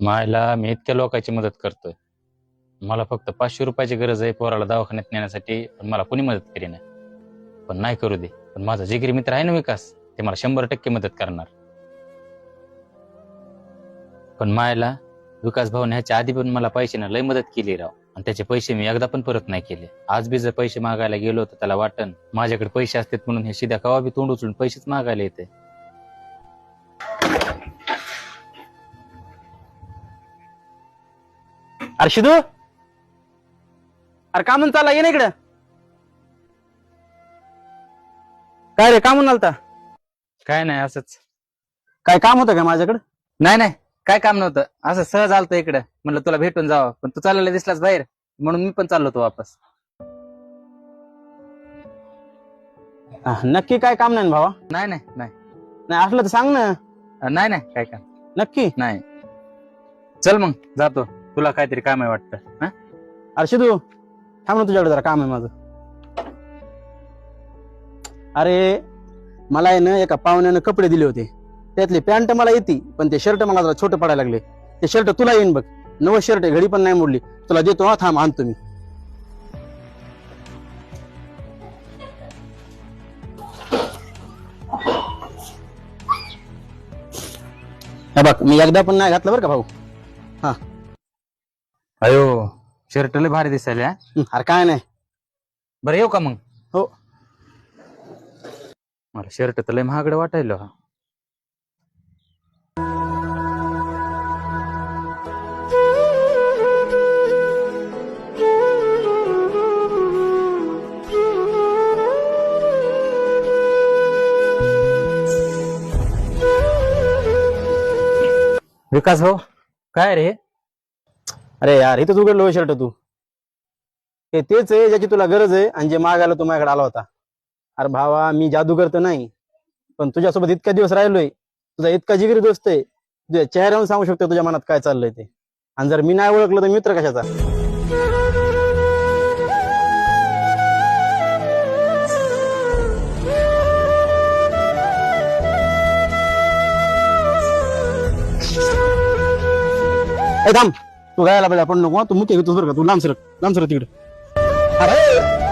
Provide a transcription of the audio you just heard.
मायला मी इतक्या लोकांची मदत करतोय. मला फक्त 500 रुपयाची गरज आहे पोराला दवाखान्यात नेण्यासाठी, पण मला कोणी मदत करीना. पण नाही करू दे. पण माझा जिगरी मित्र आहे ना विकास, ते मला 100% मदत करणार. पण मायला विकास भाऊने ह्याच्या आधी पण मला पैशाने लय मदत केली राव, आणि त्याचे पैसे मी एकदा पण परत नाही केले. आज बी जर पैसे मागायला गेलो तर त्याला वाटन माझ्याकडे पैसे असतात म्हणून हे सीधा कवा बी तोंड उचलून पैसेच मागायला येते. अरे शिदू, अरे का म्हणून चालला ये ना इकडं. काय रे, का म्हणून आलता? काय नाही, असंच. काय काम होतं का माझ्याकडे? नाही नाही, काय काम नव्हतं, असं सहज आलतो इकडं. म्हणलं तुला भेटून जावं, पण तू चाललेला दिसलास बाहेर, म्हणून मी पण चाललो होतो वापस. नक्की काय काम नाही ना भावा? नाही नाही नाही. नाही असलं तर सांग ना. नाही नाही, काय काम नक्की नाही. चल मग जातो, तुला काहीतरी काम आहे वाटतं. हा, अरे शिदू, थांब ना, तुझ्याकडे जरा काम आहे माझं. अरे मला आहे ना एका पाहुण्यानं कपडे दिले होते, त्यातली पॅन्ट मला येते, पण ते शर्ट मला जरा छोटं पडायला लागले. ते शर्ट तुला येईन बघ, नवं शर्ट आहे, घडी पण नाही मोडली. तुला देतो, हा थांब आणतो मी. हे बघ, मी एकदा पण नाही घातलं बरं का भाऊ. हा. अयो, शर्ट लय भारी दिसायला. अरे काय नाही. बरं येऊ का मग? हो. मला शर्ट तर लय महागडं वाटायला. विकास भाऊ, काय रे? अरे यार, इथंच उघडलं होय शर्ट तू. हे तेच आहे ज्याची तुला गरज आहे आणि जे मागायला तू माझ्याकडे आला होता. अरे भावा, मी जादूगर तर नाही, पण तुझ्यासोबत इतक्या दिवस राहिलोय, तुझा इतका जिगरी दोस्त आहे, तुझ्या चेहऱ्यावरून सांगू शकतो तुझ्या मनात काय चाललंय ते. आणि जर मी नाही ओळखलं तर मित्र कशाचा. ए थांब, तू गायला पाहिजे पण नको, तू मुख्य घेतोस बरं का. तू लांब सरक तिकडे. अरे